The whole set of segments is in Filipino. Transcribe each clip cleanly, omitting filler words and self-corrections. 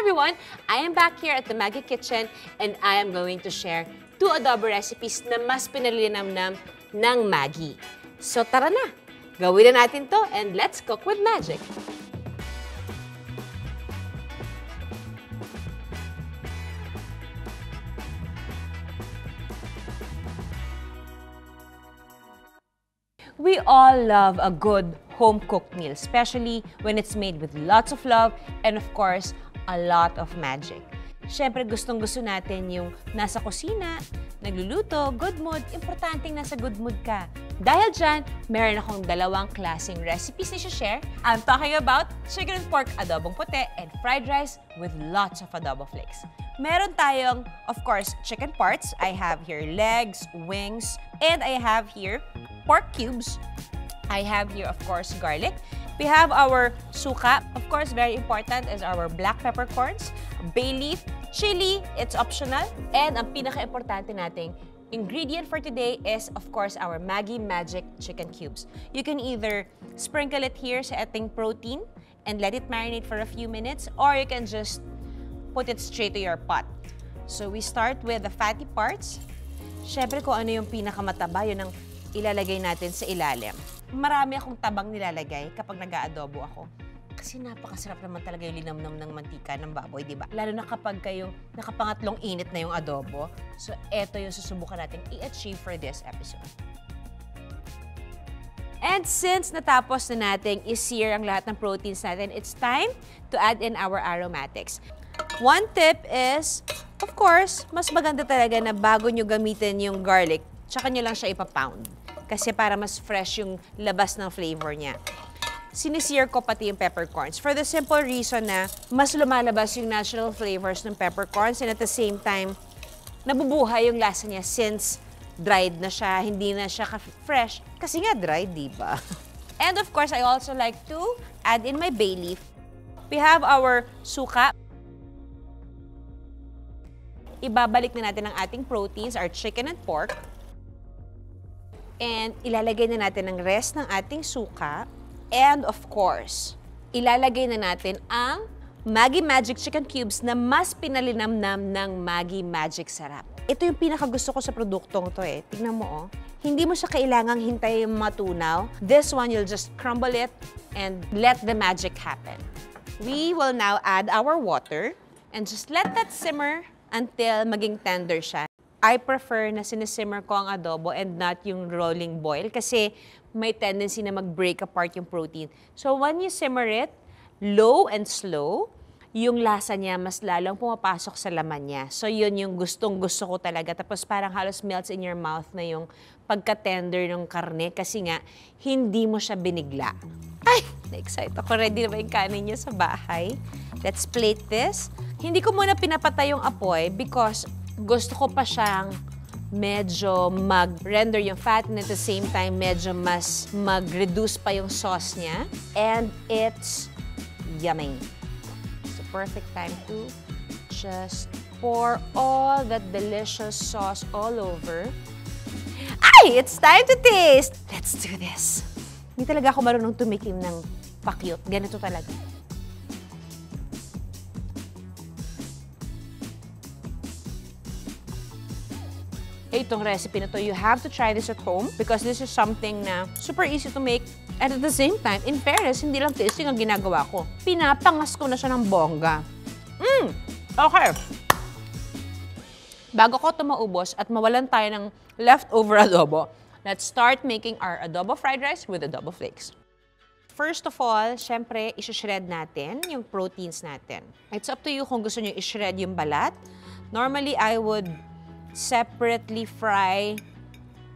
everyone! I am back here at the Maggie Kitchen and I am going to share 2 adobo recipes na mas pinalilinamnam ng Maggie. So tara na! Gawin na natin to and let's cook with magic! We all love a good home-cooked meal, especially when it's made with lots of love and of course, a lot of magic. Siyempre, gustong-gusto natin yung nasa kusina, nagluluto, good mood, importanteng nasa good mood ka. Dahil dyan, meron akong 2 klaseng recipes na share. I'm talking about chicken and pork adobong puti and fried rice with lots of adobo flakes. Meron tayong, of course, chicken parts. I have here legs, wings, and I have here pork cubes. I have here, of course, garlic. We have our suka. Of course, very important is our black peppercorns, bay leaf, chili, it's optional. And ang pinaka-importante nating ingredient for today is, of course, our Maggie Magic chicken cubes. You can either sprinkle it here sa ating protein and let it marinate for a few minutes, or you can just put it straight to your pot. So we start with the fatty parts. Siyempre, kung ano yung pinakamataba, yun ang ilalagay natin sa ilalim. Marami akong tabang nilalagay kapag nag-aadobo ako. Kasi napakasarap naman talaga yung linamnam ng mantika ng baboy, di ba? Lalo na kapag kayong nakapangatlong init na yung adobo. So, eto yung susubukan natin i-achieve for this episode. And since natapos na natin i-sear ang lahat ng proteins natin, it's time to add in our aromatics. One tip is, of course, mas maganda talaga na bago nyo gamitin yung garlic, tsaka nyo lang siya ipapound. Kasi para mas fresh yung labas ng flavor niya. Sinisier ko pati yung peppercorns for the simple reason na mas lumalabas yung natural flavors ng peppercorns and at the same time, nabubuhay yung lasa niya since dried na siya, hindi na siya fresh. Kasi nga dried, di ba? And of course, I also like to add in my bay leaf. We have our suka. Ibabalik na natin ang ating proteins, our chicken and pork. And ilalagay na natin ang rest ng ating suka. And of course, ilalagay na natin ang Maggie Magic Chicken Cubes na mas pinalinamnam ng Maggie Magic Sarap. Ito yung pinakagusto ko sa produktong to eh. Tignan mo oh. Hindi mo siya kailangang hintayin matunaw. This one, you'll just crumble it and let the magic happen. We will now add our water and just let that simmer until maging tender siya. I prefer na sinisimmer ko ang adobo and not yung rolling boil kasi may tendency na mag-break apart yung protein. So when you simmer it, low and slow, yung lasa niya mas lalong pumapasok sa laman niya. So yun yung gustong-gusto ko talaga. Tapos parang halos melts in your mouth na yung pagka-tender ng karne kasi nga hindi mo siya binigla. Ay! Na-excite ako. Ready na ba yung kanin niya sa bahay? Let's plate this. Hindi ko muna pinapatay yung apoy because gusto ko pa siyang medyo mag-render yung fat and at the same time medyo mas mag-reduce pa yung sauce niya. And it's yummy. It's a perfect time to just pour all that delicious sauce all over. Ay! It's time to taste! Let's do this! Hindi talaga ako marunong tumikim ng pakyut. Ganito talaga. Itong recipe na to, you have to try this at home because this is something na super easy to make and at the same time, in fairness, hindi lang tasting ang ginagawa ko. Pinapangas ko na siya ng bongga. Okay. Bago ko ito maubos at mawalan tayo ng leftover adobo, let's start making our adobo fried rice with adobo flakes. First of all, syempre, isi-shred natin yung proteins natin. It's up to you kung gusto nyo i-shred yung balat. Normally, I would separately fry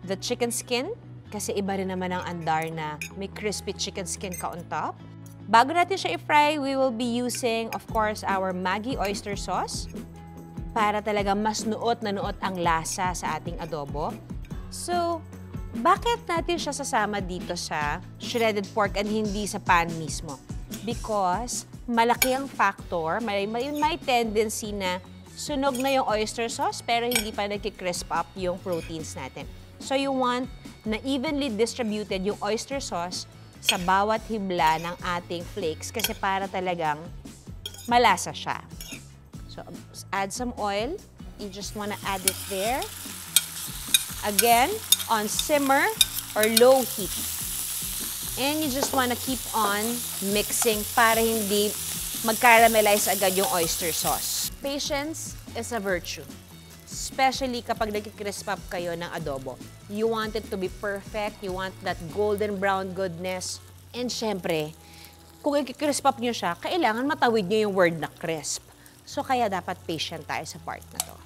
the chicken skin kasi iba rin naman ang andar na may crispy chicken skin ka on top. Bago natin siya i-fry, we will be using, of course, our Maggie oyster sauce para talaga mas nuot na nuot ang lasa sa ating adobo. So, bakit natin siya sasama dito sa shredded pork and hindi sa pan mismo? Because malaki ang factor, may tendency na sunog na yung oyster sauce pero hindi pa nagki-crisp up yung proteins natin. So you want na evenly distributed yung oyster sauce sa bawat hibla ng ating flakes kasi para talagang malasa siya. So, add some oil. You just want to add it there. Again, on simmer or low heat. And you just want to keep on mixing para hindi mag-caramelize agad yung oyster sauce. Patience is a virtue. Especially kapag nag-crisp up kayo ng adobo. You want it to be perfect. You want that golden brown goodness. And syempre, kung i-crisp up nyo siya, kailangan matawid nyo yung word na crisp. So kaya dapat patient tayo sa part na to.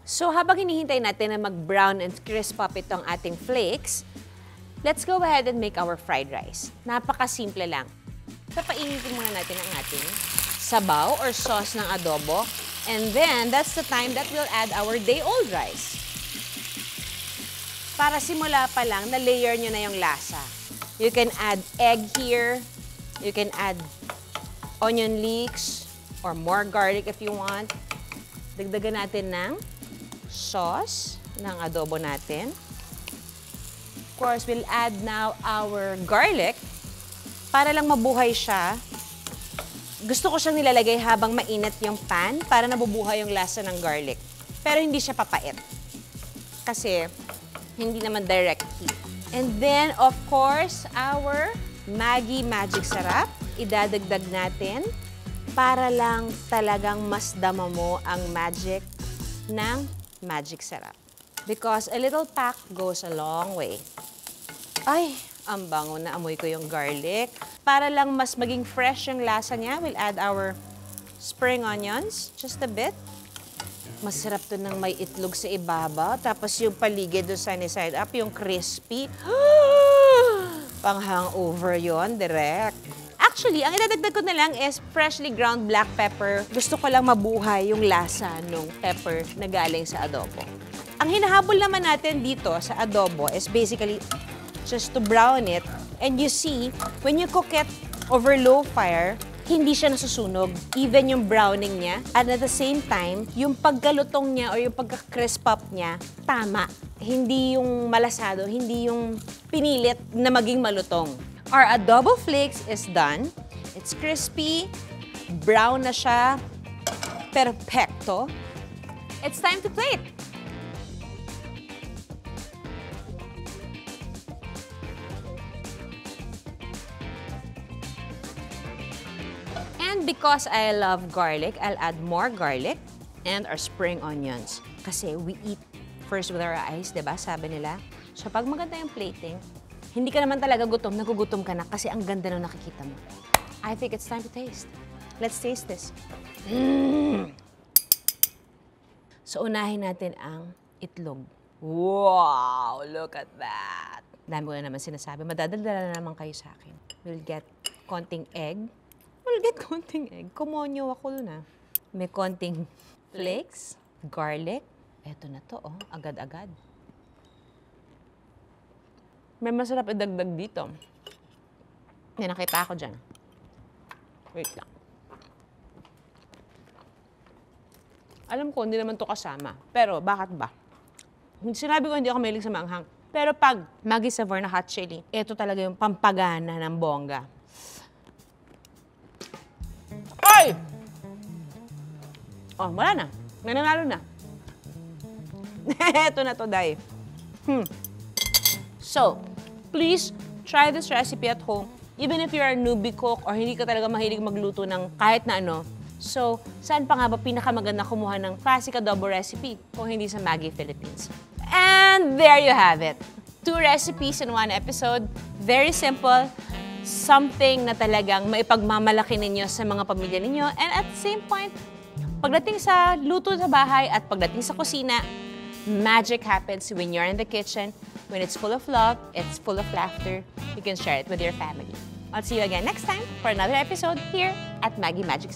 So habang hinihintay natin na mag-brown and crisp up itong ating flakes, let's go ahead and make our fried rice. Napaka-simple lang. Papainitin muna natin ang ating sabaw or sauce ng adobo. And then, that's the time that we'll add our day-old rice. Para simula pa lang, na-layer nyo na yung lasa. You can add egg here. You can add onion leeks or more garlic if you want. Dagdagan natin ng sauce ng adobo natin. Of course, we'll add now our garlic para lang mabuhay siya. Gusto ko siyang nilalagay habang mainit yung pan para nabubuhay yung lasa ng garlic. Pero hindi siya papait. Kasi hindi naman direct heat. And then, of course, our Maggi Magic Sarap. Idadagdag natin para lang talagang mas dama mo ang magic ng Magic Sarap. Because a little pack goes a long way. Ay, ang bango na amoy ko yung garlic. Para lang mas maging fresh yung lasa niya, we'll add our spring onions, just a bit. Masarap to ng may itlog sa ibabaw. Tapos yung paligid doon sunny side up, yung crispy. Pang hangover yon direct. Actually, ang idadagdag ko na lang is freshly ground black pepper. Gusto ko lang mabuhay yung lasa ng pepper na galing sa adobo. Ang hinahabol naman natin dito sa adobo is basically just to brown it. And you see, when you cook it over low fire, hindi siya nasusunog. Even yung browning niya. And at the same time, yung pagkalutong niya or yung pagka-crisp up niya, tama. Hindi yung malasado, hindi yung pinilit na maging malutong. Our adobo flakes is done. It's crispy, brown na siya, perfecto. It's time to plate. And because I love garlic, I'll add more garlic and our spring onions. Kasi we eat first with our eyes, diba? Sabi nila. So pag maganda yung plating, hindi ka naman talaga gutom, nagugutom ka na kasi ang ganda ng nakikita mo. I think it's time to taste. Let's taste this. So unahin natin ang itlog. Wow! Look at that! Dami ko na naman sinasabi. Madadaldala na naman kayo sa akin. We'll get konting egg. We'll get konting egg. Kumonyo ako na. May konting flakes, garlic. Eto na to, oh. Agad-agad. May masarap idagdag dito. May nakita ako dyan. Wait lang. Alam ko, hindi naman to kasama. Pero, bakit ba? Sinabi ko, hindi ako mahilig sa maanghang. Pero pag Maggi Savor na hot chili, ito talaga yung pampagana ng bongga. Ay! Oh, wala na. Nananalo na. Ito na to, Day. So, please try this recipe at home. Even if you're a newbie cook or hindi ka talaga mahilig magluto ng kahit na ano. So, saan pa nga ba pinakamaganda kumuha ng classic adobo recipe kung hindi sa Maggi Philippines? And there you have it. 2 recipes in 1 episode. Very simple. Something na talagang maipagmamalaki ninyo sa mga pamilya ninyo. And at the same point, pagdating sa luto sa bahay at pagdating sa kusina, magic happens when you're in the kitchen. When it's full of love, it's full of laughter. You can share it with your family. I'll see you again next time for another episode here at Maggi Magic.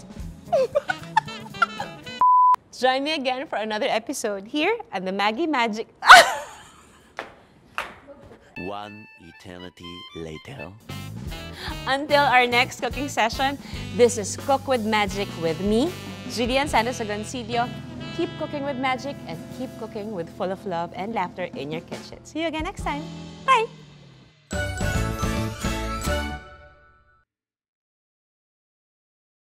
Join me again for another episode here at the Maggi Magic. One eternity later. Until our next cooking session, this is Cook with Magic with me, Jillian Santos Agoncillo. Keep cooking with magic and keep cooking with full of love and laughter in your kitchen. See you again next time. Bye!